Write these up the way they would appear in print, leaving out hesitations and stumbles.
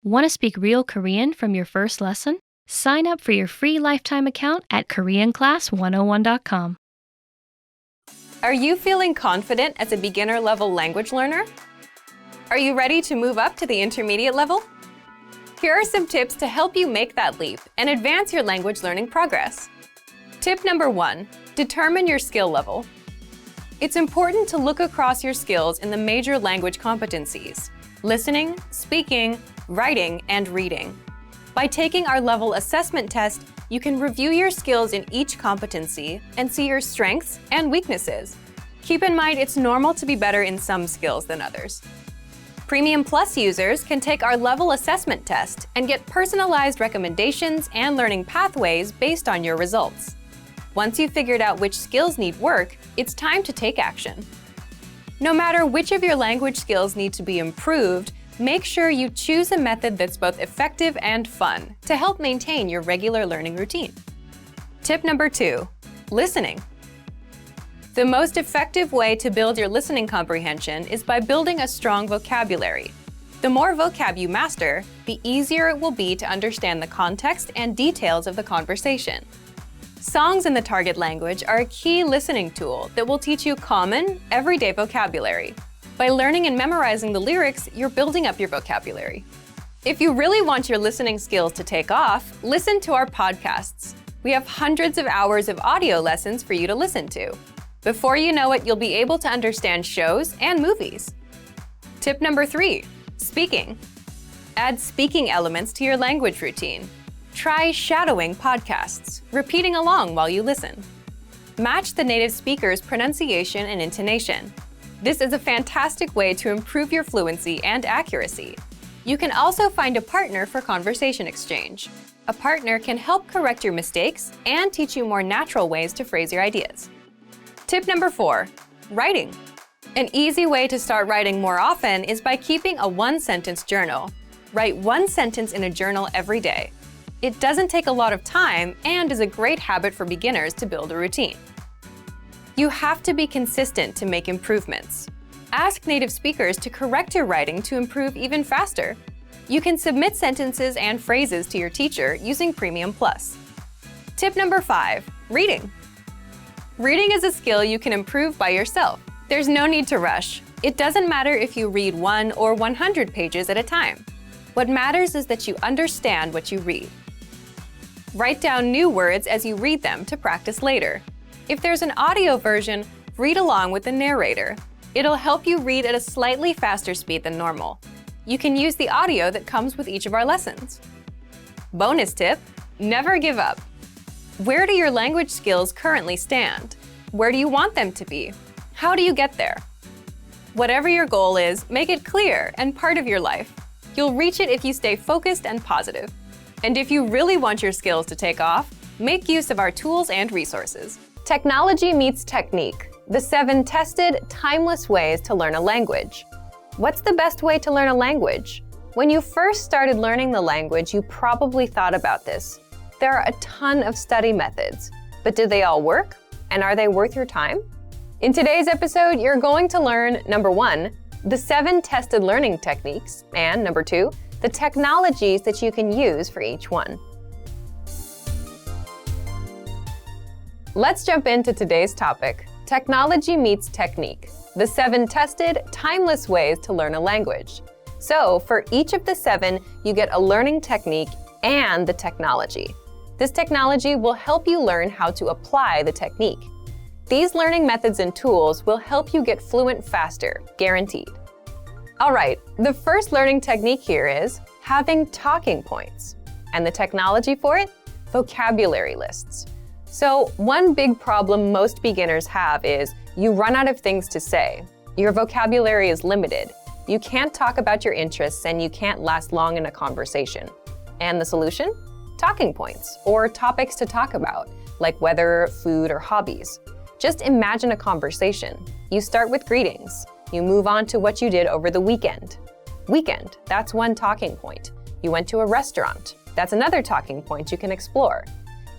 Want to speak real Korean from your first lesson? Sign up for your free lifetime account at KoreanClass101.com. Are you feeling confident as a beginner-level language learner? Are you ready to move up to the intermediate level? Here are some tips to help you make that leap and advance your language learning progress. Tip number 1, determine your skill level. It's important to look across your skills in the major language competencies: listening, speaking, writing, and reading. By taking our level assessment test, you can review your skills in each competency and see your strengths and weaknesses. Keep in mind it's normal to be better in some skills than others. Premium Plus users can take our level assessment test and get personalized recommendations and learning pathways based on your results. Once you've figured out which skills need work, it's time to take action. No matter which of your language skills need to be improved, make sure you choose a method that's both effective and fun to help maintain your regular learning routine. Tip number 2, listening. The most effective way to build your listening comprehension is by building a strong vocabulary. The more vocab you master, the easier it will be to understand the context and details of the conversation. Songs in the target language are a key listening tool that will teach you common, everyday vocabulary. By learning and memorizing the lyrics, you're building up your vocabulary. If you really want your listening skills to take off, listen to our podcasts. We have hundreds of hours of audio lessons for you to listen to. Before you know it, you'll be able to understand shows and movies. Tip number 3, speaking. Add speaking elements to your language routine. Try shadowing podcasts, repeating along while you listen. Match the native speaker's pronunciation and intonation. This is a fantastic way to improve your fluency and accuracy. You can also find a partner for conversation exchange. A partner can help correct your mistakes and teach you more natural ways to phrase your ideas. Tip number 4, writing. An easy way to start writing more often is by keeping a one-sentence journal. Write one sentence in a journal every day. It doesn't take a lot of time and is a great habit for beginners to build a routine. You have to be consistent to make improvements. Ask native speakers to correct your writing to improve even faster. You can submit sentences and phrases to your teacher using Premium Plus. Tip number 5, reading. Reading is a skill you can improve by yourself. There's no need to rush. It doesn't matter if you read 1 or 100 pages at a time. What matters is that you understand what you read. Write down new words as you read them to practice later. If there's an audio version, read along with the narrator. It'll help you read at a slightly faster speed than normal. You can use the audio that comes with each of our lessons. Bonus tip, never give up. Where do your language skills currently stand? Where do you want them to be? How do you get there? Whatever your goal is, make it clear and part of your life. You'll reach it if you stay focused and positive. And if you really want your skills to take off, make use of our tools and resources. Technology meets technique, the 7 tested, timeless ways to learn a language. What's the best way to learn a language? When you first started learning the language, you probably thought about this. There are a ton of study methods, but do they all work? And are they worth your time? In today's episode, you're going to learn, number 1, the 7 tested learning techniques, and number 2, the technologies that you can use for each one. Let's jump into today's topic, technology meets technique, the 7 tested, timeless ways to learn a language. So, for each of the 7, you get a learning technique and the technology. This technology will help you learn how to apply the technique. These learning methods and tools will help you get fluent faster, guaranteed. All right, the first learning technique here is having talking points. And the technology for it? Vocabulary lists. So one big problem most beginners have is you run out of things to say. Your vocabulary is limited. You can't talk about your interests and you can't last long in a conversation. And the solution? Talking points, or topics to talk about, like weather, food, or hobbies. Just imagine a conversation. You start with greetings. You move on to what you did over the weekend. Weekend, that's one talking point. You went to a restaurant. That's another talking point you can explore.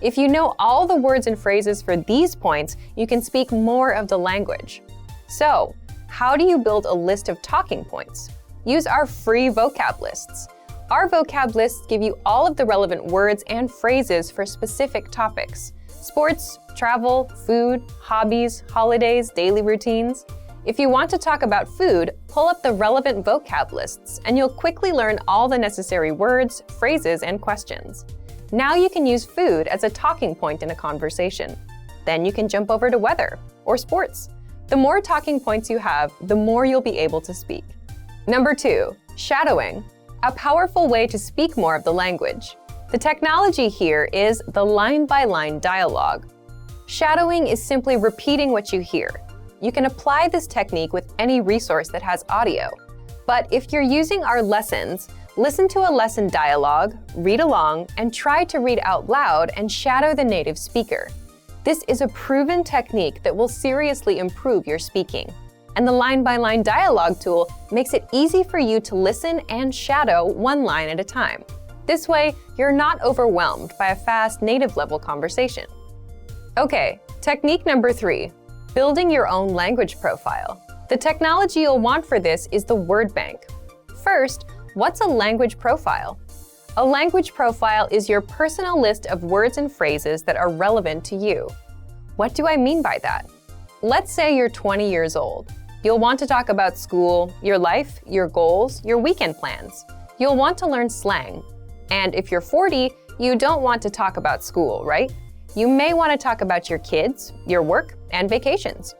If you know all the words and phrases for these points, you can speak more of the language. So, how do you build a list of talking points? Use our free vocab lists. Our vocab lists give you all of the relevant words and phrases for specific topics: sports, travel, food, hobbies, holidays, daily routines. If you want to talk about food, pull up the relevant vocab lists and you'll quickly learn all the necessary words, phrases, and questions. Now you can use food as a talking point in a conversation. Then you can jump over to weather or sports. The more talking points you have, the more you'll be able to speak. Number 2, shadowing, a powerful way to speak more of the language. The technology here is the line-by-line dialogue. Shadowing is simply repeating what you hear. You can apply this technique with any resource that has audio. But if you're using our lessons, listen to a lesson dialogue, read along, and try to read out loud and shadow the native speaker. This is a proven technique that will seriously improve your speaking. And the line-by-line dialogue tool makes it easy for you to listen and shadow one line at a time. This way, you're not overwhelmed by a fast native-level conversation. Okay, technique number 3. Building your own language profile. The technology you'll want for this is the word bank. First, what's a language profile? A language profile is your personal list of words and phrases that are relevant to you. What do I mean by that? Let's say you're 20 years old. You'll want to talk about school, your life, your goals, your weekend plans. You'll want to learn slang. And if you're 40, you don't want to talk about school, right? You may want to talk about your kids, your work, and vacations.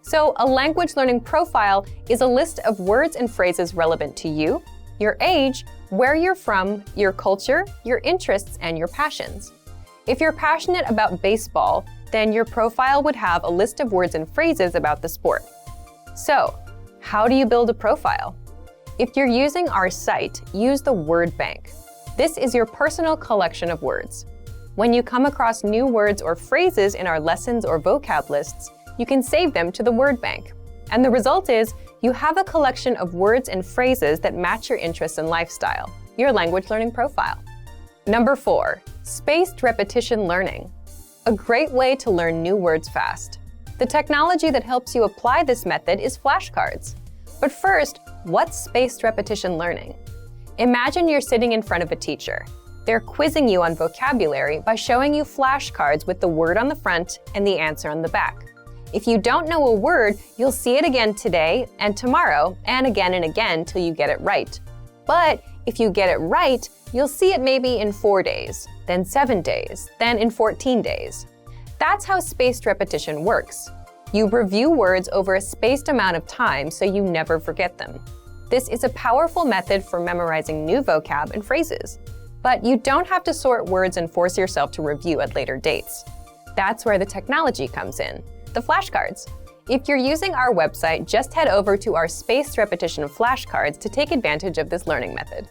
So a language learning profile is a list of words and phrases relevant to you, your age, where you're from, your culture, your interests, and your passions. If you're passionate about baseball, then your profile would have a list of words and phrases about the sport. So, how do you build a profile? If you're using our site, use the word bank. This is your personal collection of words. When you come across new words or phrases in our lessons or vocab lists, you can save them to the word bank. And the result is you have a collection of words and phrases that match your interests and lifestyle, your language learning profile. Number 4, spaced repetition learning. A great way to learn new words fast. The technology that helps you apply this method is flashcards. But first, what's spaced repetition learning? Imagine you're sitting in front of a teacher. They're quizzing you on vocabulary by showing you flashcards with the word on the front and the answer on the back. If you don't know a word, you'll see it again today and tomorrow and again till you get it right. But if you get it right, you'll see it maybe in 4 days, then 7 days, then in 14 days. That's how spaced repetition works. You review words over a spaced amount of time so you never forget them. This is a powerful method for memorizing new vocab and phrases. But you don't have to sort words and force yourself to review at later dates. That's where the technology comes in, the flashcards. If you're using our website, just head over to our spaced repetition flashcards to take advantage of this learning method.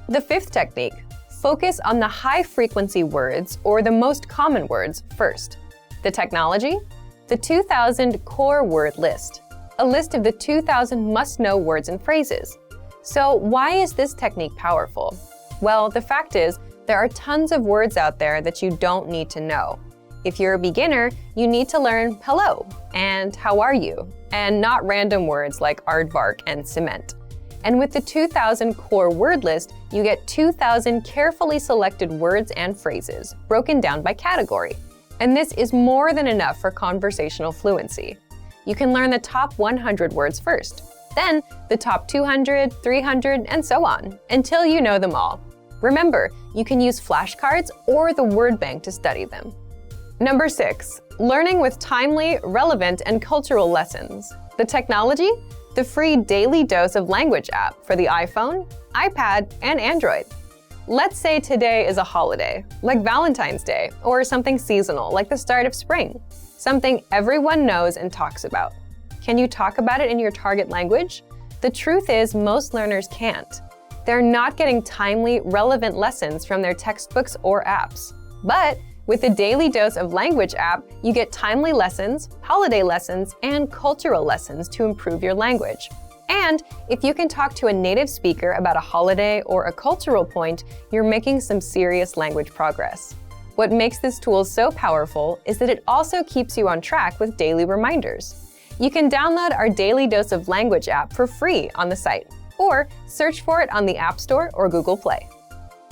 The 5th technique, focus on the high-frequency words or the most common words first. The technology? The 2000 core word list, a list of the 2000 must-know words and phrases. So why is this technique powerful? Well, the fact is, there are tons of words out there that you don't need to know. If you're a beginner, you need to learn hello and how are you, and not random words like aardvark and cement. And with the 2000 core word list, you get 2000 carefully selected words and phrases, broken down by category. And this is more than enough for conversational fluency. You can learn the top 100 words first, then the top 200, 300, and so on, until you know them all. Remember, you can use flashcards or the word bank to study them. Number 6, learning with timely, relevant, and cultural lessons. The technology? The free Daily Dose of Language app for the iPhone, iPad, and Android. Let's say today is a holiday, like Valentine's Day, or something seasonal, like the start of spring, something everyone knows and talks about. Can you talk about it in your target language? The truth is, most learners can't. They're not getting timely, relevant lessons from their textbooks or apps. But with the Daily Dose of Language app, you get timely lessons, holiday lessons, and cultural lessons to improve your language. And if you can talk to a native speaker about a holiday or a cultural point, you're making some serious language progress. What makes this tool so powerful is that it also keeps you on track with daily reminders. You can download our Daily Dose of Language app for free on the site, or search for it on the App Store or Google Play.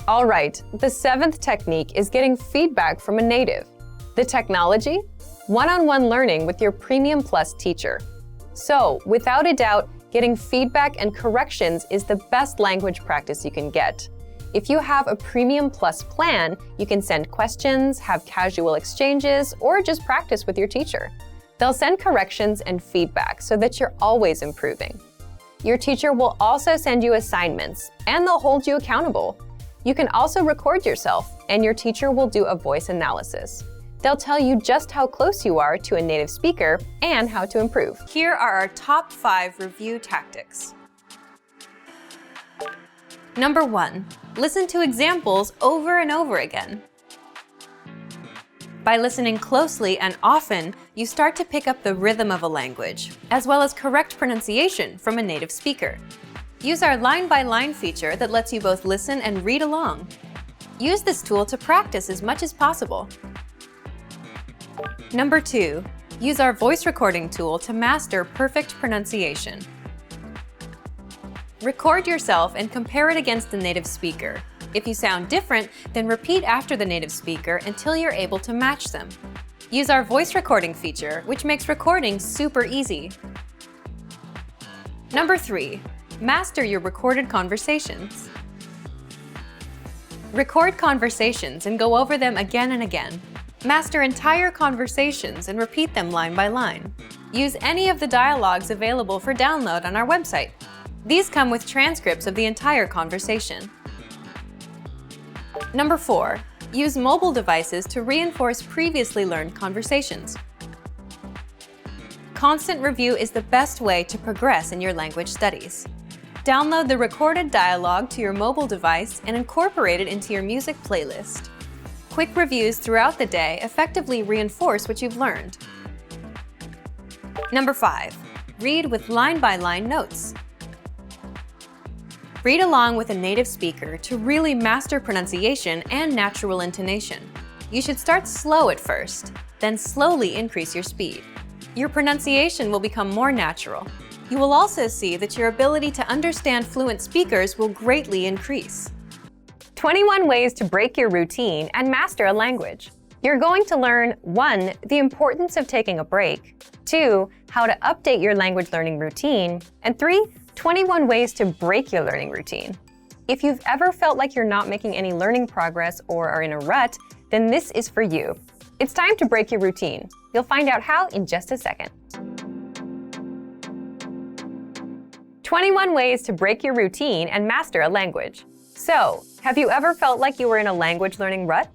All right, the 7th technique is getting feedback from a native. The technology? One-on-one learning with your Premium Plus teacher. So, without a doubt, getting feedback and corrections is the best language practice you can get. If you have a Premium Plus plan, you can send questions, have casual exchanges, or just practice with your teacher. They'll send corrections and feedback so that you're always improving. Your teacher will also send you assignments, and they'll hold you accountable. You can also record yourself, and your teacher will do a voice analysis. They'll tell you just how close you are to a native speaker and how to improve. Here are our top 5 review tactics. Number 1, listen to examples over and over again. By listening closely and often, you start to pick up the rhythm of a language, as well as correct pronunciation from a native speaker. Use our line-by-line feature that lets you both listen and read along. Use this tool to practice as much as possible. Number 2, use our voice recording tool to master perfect pronunciation. Record yourself and compare it against the native speaker. If you sound different, then repeat after the native speaker until you're able to match them. Use our voice recording feature, which makes recording super easy. Number 3, master your recorded conversations. Record conversations and go over them again and again. Master entire conversations and repeat them line by line. Use any of the dialogues available for download on our website. These come with transcripts of the entire conversation. Number 4, use mobile devices to reinforce previously learned conversations. Constant review is the best way to progress in your language studies. Download the recorded dialogue to your mobile device and incorporate it into your music playlist. Quick reviews throughout the day effectively reinforce what you've learned. Number 5, read with line-by-line notes. Read along with a native speaker to really master pronunciation and natural intonation. You should start slow at first, then slowly increase your speed. Your pronunciation will become more natural. You will also see that your ability to understand fluent speakers will greatly increase. 21 ways to break your routine and master a language. You're going to learn 1, the importance of taking a break, 2, how to update your language learning routine, and 3, 21 ways to break your learning routine. If you've ever felt like you're not making any learning progress or are in a rut, then this is for you. It's time to break your routine. You'll find out how in just a second. 21 ways to break your routine and master a language. So, have you ever felt like you were in a language learning rut?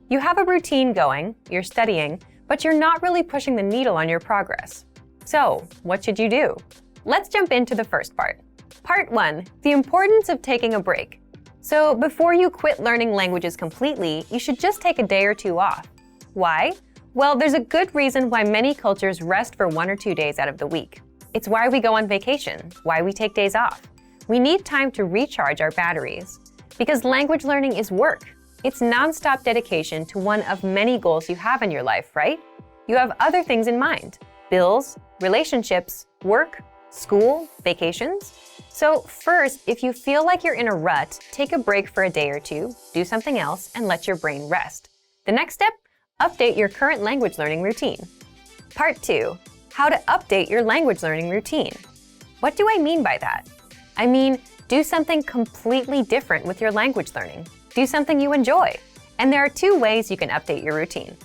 You have a routine going, you're studying, but you're not really pushing the needle on your progress. So, what should you do? Let's jump into the first part. Part 1, the importance of taking a break. So, before you quit learning languages completely, you should just take a day or 2 off. Why? Well, there's a good reason why many cultures rest for 1 or 2 days out of the week. It's why we go on vacation, why we take days off. We need time to recharge our batteries. Because language learning is work. It's non-stop dedication to one of many goals you have in your life, right? You have other things in mind: bills, relationships, work, school, vacations. So first, if you feel like you're in a rut, take a break for a day or 2, do something else, and let your brain rest. The next step, update your current language learning routine. Part 2, how to update your language learning routine. What do I mean by that? I mean, do something completely different with your language learning. Do something you enjoy. And there are 2 ways you can update your routine.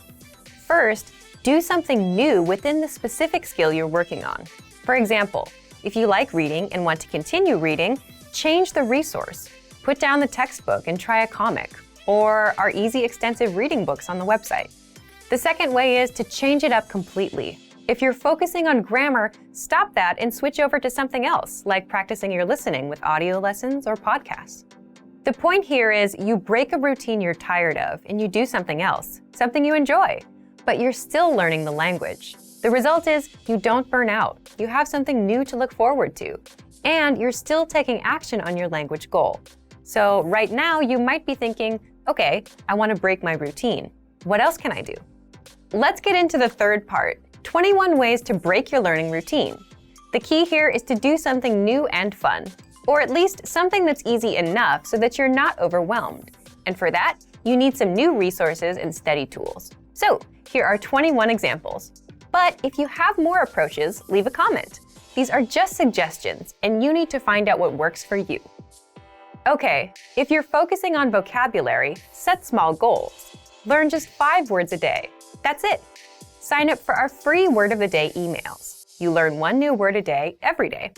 First, do something new within the specific skill you're working on. For example, if you like reading and want to continue reading, change the resource. Put down the textbook and try a comic, or our easy extensive reading books on the website. The second way is to change it up completely. If you're focusing on grammar, stop that and switch over to something else, like practicing your listening with audio lessons or podcasts. The point here is you break a routine you're tired of and you do something else, something you enjoy, but you're still learning the language. The result is you don't burn out, you have something new to look forward to, and you're still taking action on your language goal. So right now you might be thinking, okay, I want to break my routine. What else can I do? Let's get into the third part, 21 ways to break your learning routine. The key here is to do something new and fun. or at least something that's easy enough so that you're not overwhelmed. And for that, you need some new resources and study tools. So here are 21 examples. But if you have more approaches, leave a comment. These are just suggestions, and you need to find out what works for you. Okay, if you're focusing on vocabulary, set small goals. Learn just 5 words a day. That's it. Sign up for our free Word of the Day emails. You learn 1 new word a day every day.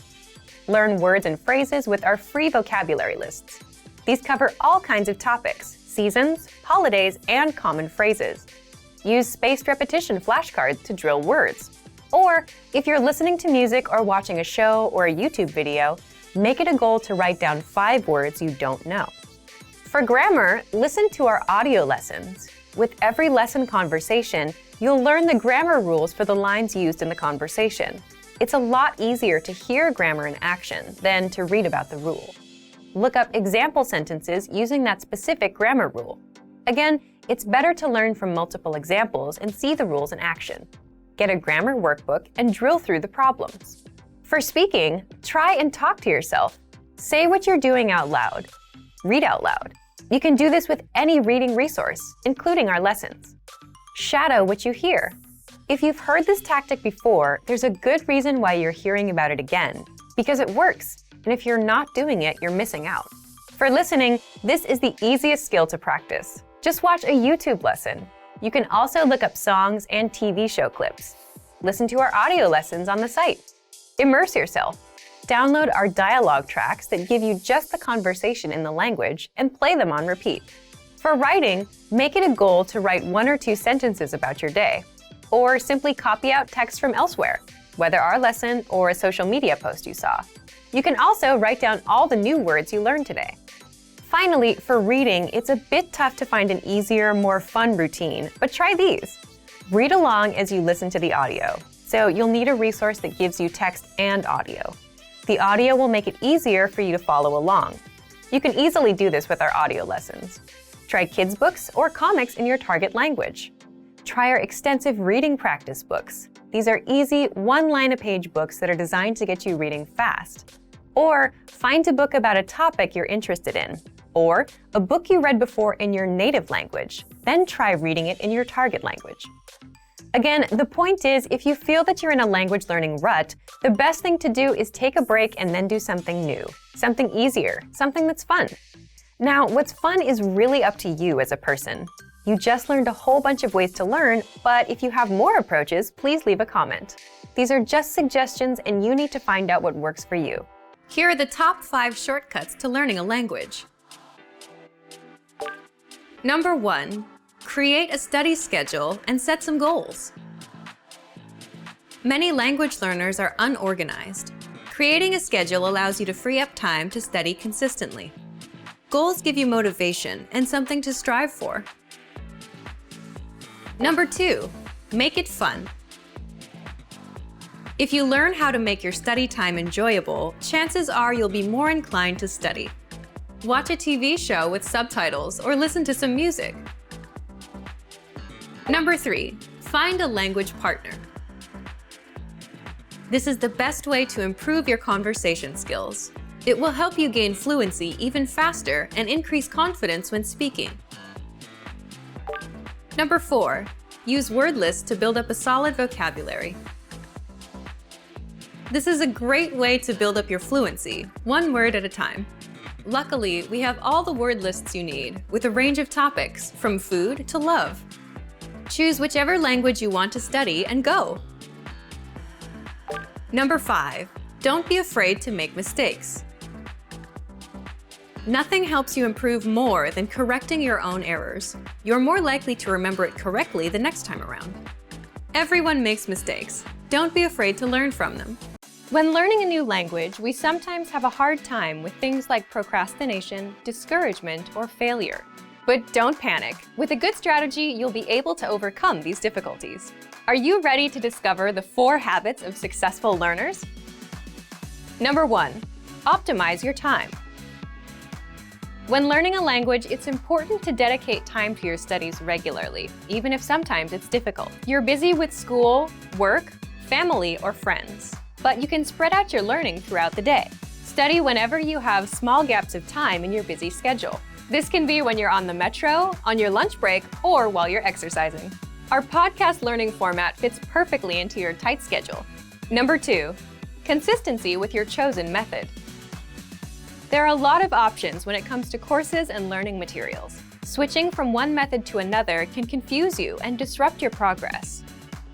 Learn words and phrases with our free vocabulary lists. These cover all kinds of topics, seasons, holidays, and common phrases. Use spaced repetition flashcards to drill words. Or, if you're listening to music or watching a show or a YouTube video, make it a goal to write down 5 words you don't know. For grammar, listen to our audio lessons. With every lesson conversation, you'll learn the grammar rules for the lines used in the conversation. It's a lot easier to hear grammar in action than to read about the rule. Look up example sentences using that specific grammar rule. Again, it's better to learn from multiple examples and see the rules in action. Get a grammar workbook and drill through the problems. For speaking, try and talk to yourself. Say what you're doing out loud. Read out loud. You can do this with any reading resource, including our lessons. Shadow what you hear. If you've heard this tactic before, there's a good reason why you're hearing about it again, because it works, and if you're not doing it, you're missing out. For listening, this is the easiest skill to practice. Just watch a YouTube lesson. You can also look up songs and TV show clips. Listen to our audio lessons on the site. Immerse yourself. Download our dialogue tracks that give you just the conversation in the language and play them on repeat. For writing, make it a goal to write 1 or 2 sentences about your day, or simply copy out text from elsewhere, whether our lesson or a social media post you saw. You can also write down all the new words you learned today. Finally, for reading, it's a bit tough to find an easier, more fun routine, but try these. Read along as you listen to the audio, so you'll need a resource that gives you text and audio. The audio will make it easier for you to follow along. You can easily do this with our audio lessons. Try kids' books or comics in your target language. Try our extensive reading practice books. These are easy, one-line-a-page books that are designed to get you reading fast. Or find a book about a topic you're interested in, or a book you read before in your native language. Then try reading it in your target language. Again, the point is, if you feel that you're in a language learning rut, the best thing to do is take a break and then do something new, something easier, something that's fun. Now, what's fun is really up to you as a person. You just learned a whole bunch of ways to learn, but if you have more approaches, please leave a comment. These are just suggestions, and you need to find out what works for you. Here are the top 5 shortcuts to learning a language. Number 1. Create a study schedule and set some goals. Many language learners are unorganized. Creating a schedule allows you to free up time to study consistently. Goals give you motivation and something to strive for. Number 2. Make it fun. If you learn how to make your study time enjoyable, chances are you'll be more inclined to study. Watch a TV show with subtitles or listen to some music. Number 3. Find a language partner. This is the best way to improve your conversation skills. It will help you gain fluency even faster and increase confidence when speaking. Number 4. Use word lists to build up a solid vocabulary. This is a great way to build up your fluency, 1 word at a time. Luckily, we have all the word lists you need, with a range of topics, from food to love. Choose whichever language you want to study and go. Number 5. Don't be afraid to make mistakes. Nothing helps you improve more than correcting your own errors. You're more likely to remember it correctly the next time around. Everyone makes mistakes. Don't be afraid to learn from them. When learning a new language, we sometimes have a hard time with things like procrastination, discouragement, or failure. But don't panic. With a good strategy, you'll be able to overcome these difficulties. Are you ready to discover the 4 habits of successful learners? Number 1. Optimize your time. When learning a language, it's important to dedicate time to your studies regularly, even if sometimes it's difficult. You're busy with school, work, family, or friends, but you can spread out your learning throughout the day. Study whenever you have small gaps of time in your busy schedule. This can be when you're on the metro, on your lunch break, or while you're exercising. Our podcast learning format fits perfectly into your tight schedule. Number 2, consistency with your chosen method. There are a lot of options when it comes to courses and learning materials. Switching from one method to another can confuse you and disrupt your progress.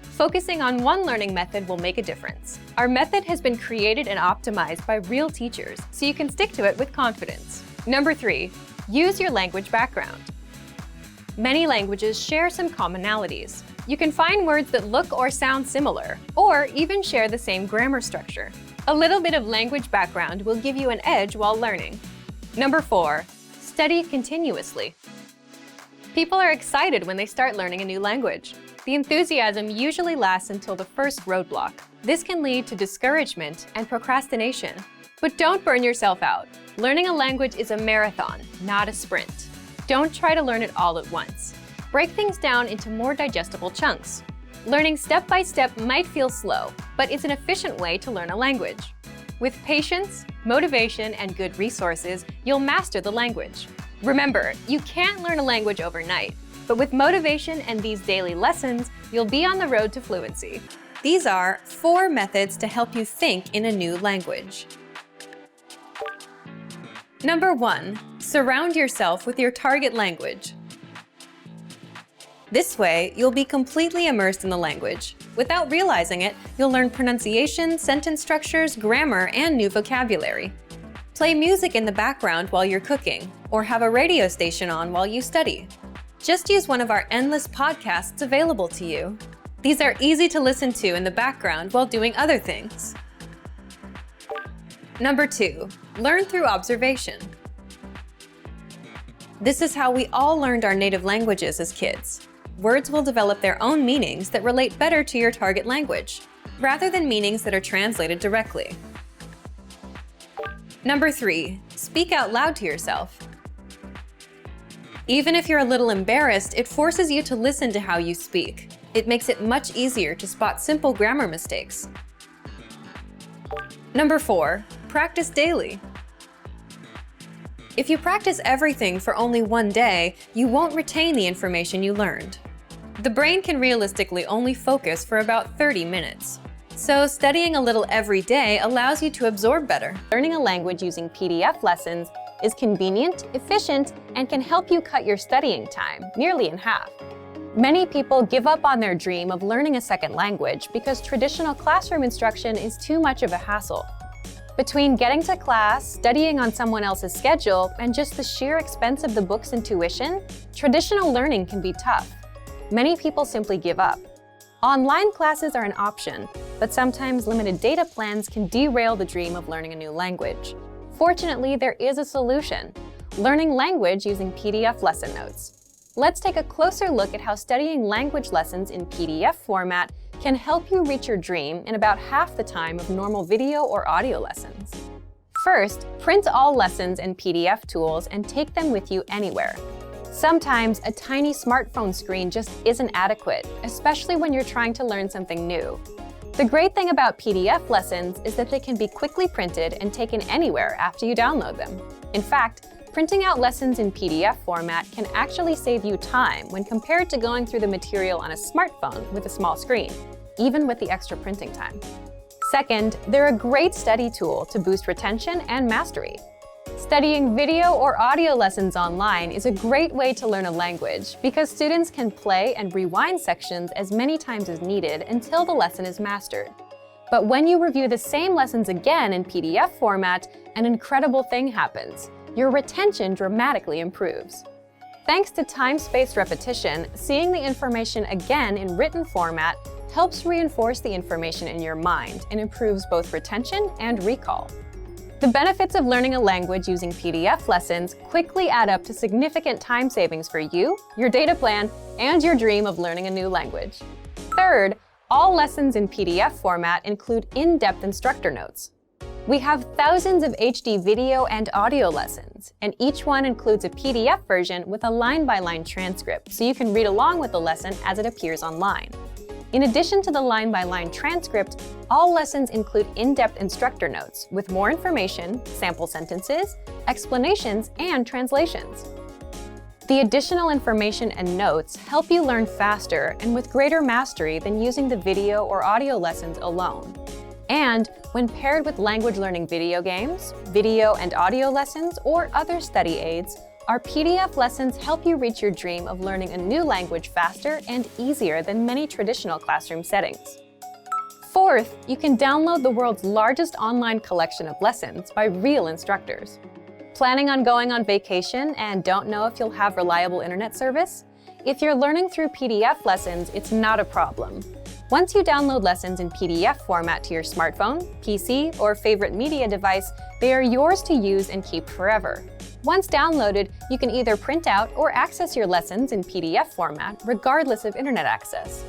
Focusing on one learning method will make a difference. Our method has been created and optimized by real teachers, so you can stick to it with confidence. Number 3, use your language background. Many languages share some commonalities. You can find words that look or sound similar, or even share the same grammar structure. A little bit of language background will give you an edge while learning. Number 4, study continuously. People are excited when they start learning a new language. The enthusiasm usually lasts until the first roadblock. This can lead to discouragement and procrastination. But don't burn yourself out. Learning a language is a marathon, not a sprint. Don't try to learn it all at once. Break things down into more digestible chunks. Learning step by step might feel slow, but it's an efficient way to learn a language. With patience, motivation, and good resources, you'll master the language. Remember, you can't learn a language overnight, but with motivation and these daily lessons, you'll be on the road to fluency. These are 4 methods to help you think in a new language. Number 1, surround yourself with your target language. This way, you'll be completely immersed in the language. Without realizing it, you'll learn pronunciation, sentence structures, grammar, and new vocabulary. Play music in the background while you're cooking, or have a radio station on while you study. Just use one of our endless podcasts available to you. These are easy to listen to in the background while doing other things. Number 2, learn through observation. This is how we all learned our native languages as kids. Words will develop their own meanings that relate better to your target language, rather than meanings that are translated directly. Number 3, speak out loud to yourself. Even if you're a little embarrassed, it forces you to listen to how you speak. It makes it much easier to spot simple grammar mistakes. Number 4, practice daily. If you practice everything for only one day, you won't retain the information you learned. The brain can realistically only focus for about 30 minutes. So studying a little every day allows you to absorb better. Learning a language using PDF lessons is convenient, efficient, and can help you cut your studying time nearly in half. Many people give up on their dream of learning a second language because traditional classroom instruction is too much of a hassle. Between getting to class, studying on someone else's schedule, and just the sheer expense of the books and tuition, traditional learning can be tough. Many people simply give up. Online classes are an option, but sometimes limited data plans can derail the dream of learning a new language. Fortunately, there is a solution: learning language using PDF lesson notes. Let's take a closer look at how studying language lessons in PDF format can help you reach your dream in about half the time of normal video or audio lessons. First, print all lessons and PDF tools and take them with you anywhere. Sometimes a tiny smartphone screen just isn't adequate, especially when you're trying to learn something new. The great thing about PDF lessons is that they can be quickly printed and taken anywhere after you download them. In fact, printing out lessons in PDF format can actually save you time when compared to going through the material on a smartphone with a small screen, even with the extra printing time. Second, they're a great study tool to boost retention and mastery. Studying video or audio lessons online is a great way to learn a language because students can play and rewind sections as many times as needed until the lesson is mastered. But when you review the same lessons again in PDF format, an incredible thing happens. Your retention dramatically improves. Thanks to time-spaced repetition, seeing the information again in written format helps reinforce the information in your mind and improves both retention and recall. The benefits of learning a language using PDF lessons quickly add up to significant time savings for you, your data plan, and your dream of learning a new language. Third, all lessons in PDF format include in-depth instructor notes. We have thousands of HD video and audio lessons, and each one includes a PDF version with a line-by-line transcript, so you can read along with the lesson as it appears online. In addition to the line-by-line transcript, all lessons include in-depth instructor notes with more information, sample sentences, explanations, and translations. The additional information and notes help you learn faster and with greater mastery than using the video or audio lessons alone. And when paired with language learning video games, video and audio lessons, or other study aids, our PDF lessons help you reach your dream of learning a new language faster and easier than many traditional classroom settings. Fourth, you can download the world's largest online collection of lessons by real instructors. Planning on going on vacation and don't know if you'll have reliable internet service? If you're learning through PDF lessons, it's not a problem. Once you download lessons in PDF format to your smartphone, PC, or favorite media device, they are yours to use and keep forever. Once downloaded, you can either print out or access your lessons in PDF format, regardless of internet access.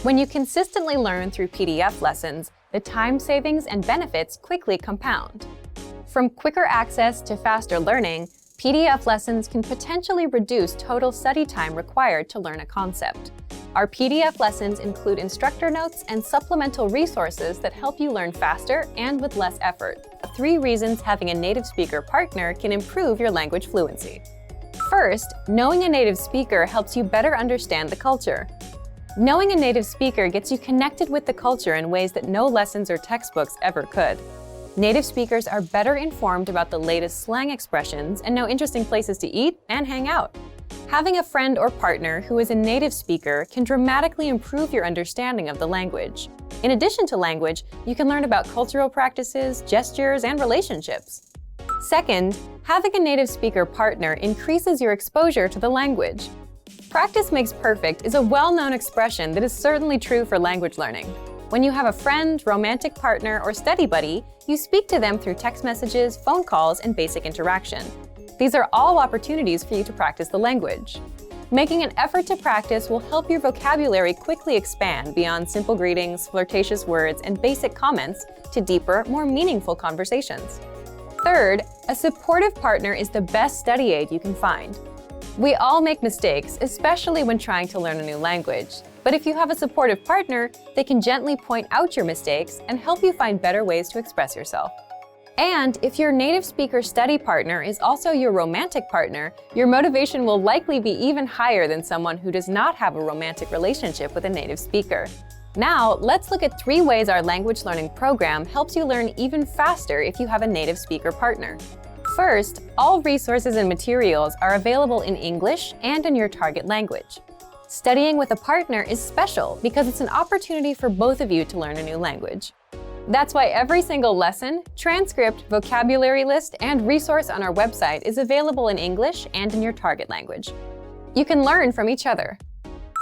When you consistently learn through PDF lessons, the time savings and benefits quickly compound. From quicker access to faster learning, PDF lessons can potentially reduce total study time required to learn a concept. Our PDF lessons include instructor notes and supplemental resources that help you learn faster and with less effort. 3 reasons having a native speaker partner can improve your language fluency. First, knowing a native speaker helps you better understand the culture. Knowing a native speaker gets you connected with the culture in ways that no lessons or textbooks ever could. Native speakers are better informed about the latest slang expressions and know interesting places to eat and hang out. Having a friend or partner who is a native speaker can dramatically improve your understanding of the language. In addition to language, you can learn about cultural practices, gestures, and relationships. Second, having a native speaker partner increases your exposure to the language. Practice makes perfect is a well-known expression that is certainly true for language learning. When you have a friend, romantic partner, or study buddy, you speak to them through text messages, phone calls, and basic interaction. These are all opportunities for you to practice the language. Making an effort to practice will help your vocabulary quickly expand beyond simple greetings, flirtatious words, and basic comments to deeper, more meaningful conversations. Third, a supportive partner is the best study aid you can find. We all make mistakes, especially when trying to learn a new language. But if you have a supportive partner, they can gently point out your mistakes and help you find better ways to express yourself. And if your native speaker study partner is also your romantic partner, your motivation will likely be even higher than someone who does not have a romantic relationship with a native speaker. Now, let's look at 3 ways our language learning program helps you learn even faster if you have a native speaker partner. First, all resources and materials are available in English and in your target language. Studying with a partner is special because it's an opportunity for both of you to learn a new language. That's why every single lesson, transcript, vocabulary list, and resource on our website is available in English and in your target language. You can learn from each other.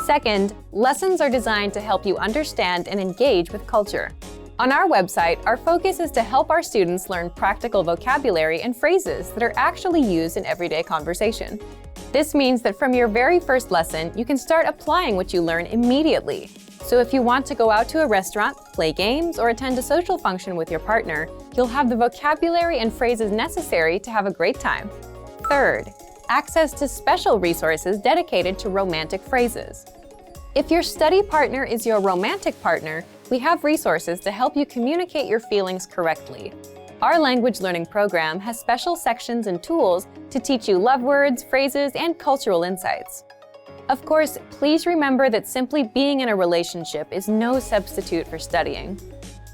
Second, lessons are designed to help you understand and engage with culture. On our website, our focus is to help our students learn practical vocabulary and phrases that are actually used in everyday conversation. This means that from your very first lesson, you can start applying what you learn immediately. So if you want to go out to a restaurant, play games, or attend a social function with your partner, you'll have the vocabulary and phrases necessary to have a great time. Third, access to special resources dedicated to romantic phrases. If your study partner is your romantic partner, we have resources to help you communicate your feelings correctly. Our language learning program has special sections and tools to teach you love words, phrases, and cultural insights. Of course, please remember that simply being in a relationship is no substitute for studying.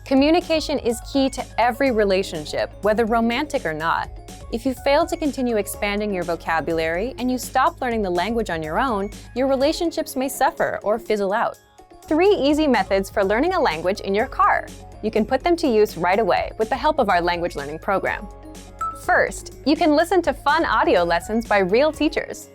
Communication is key to every relationship, whether romantic or not. If you fail to continue expanding your vocabulary and you stop learning the language on your own, your relationships may suffer or fizzle out. 3 easy methods for learning a language in your car. You can put them to use right away with the help of our language learning program. First, you can listen to fun audio lessons by real teachers.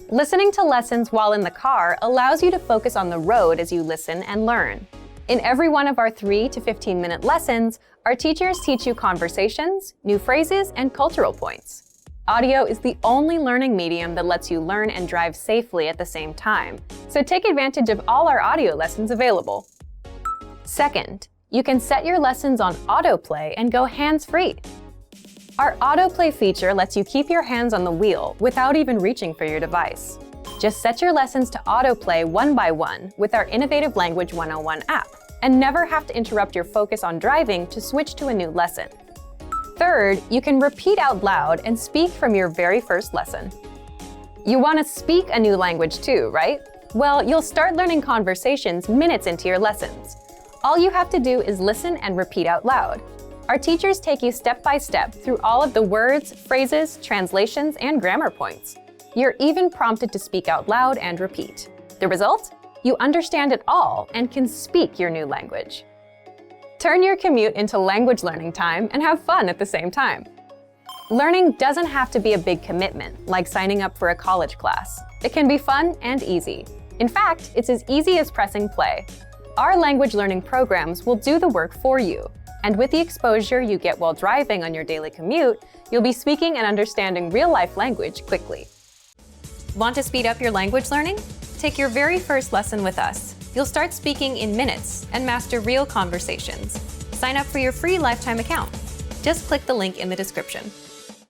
Listening to lessons while in the car allows you to focus on the road as you listen and learn. In every one of our 3 to 15-minute lessons, our teachers teach you conversations, new phrases, and cultural points. Audio is the only learning medium that lets you learn and drive safely at the same time, so take advantage of all our audio lessons available. Second, you can set your lessons on Autoplay and go hands-free. Our Autoplay feature lets you keep your hands on the wheel without even reaching for your device. Just set your lessons to autoplay one by one with our innovative Language 101 app, and never have to interrupt your focus on driving to switch to a new lesson. Third, you can repeat out loud and speak from your very first lesson. You want to speak a new language too, right? Well, you'll start learning conversations minutes into your lessons. All you have to do is listen and repeat out loud. Our teachers take you step by step through all of the words, phrases, translations, and grammar points. You're even prompted to speak out loud and repeat. The result? You understand it all and can speak your new language. Turn your commute into language learning time and have fun at the same time. Learning doesn't have to be a big commitment, like signing up for a college class. It can be fun and easy. In fact, it's as easy as pressing play. Our language learning programs will do the work for you. And with the exposure you get while driving on your daily commute, you'll be speaking and understanding real-life language quickly. Want to speed up your language learning? Take your very first lesson with us. You'll start speaking in minutes and master real conversations. Sign up for your free lifetime account. Just click the link in the description.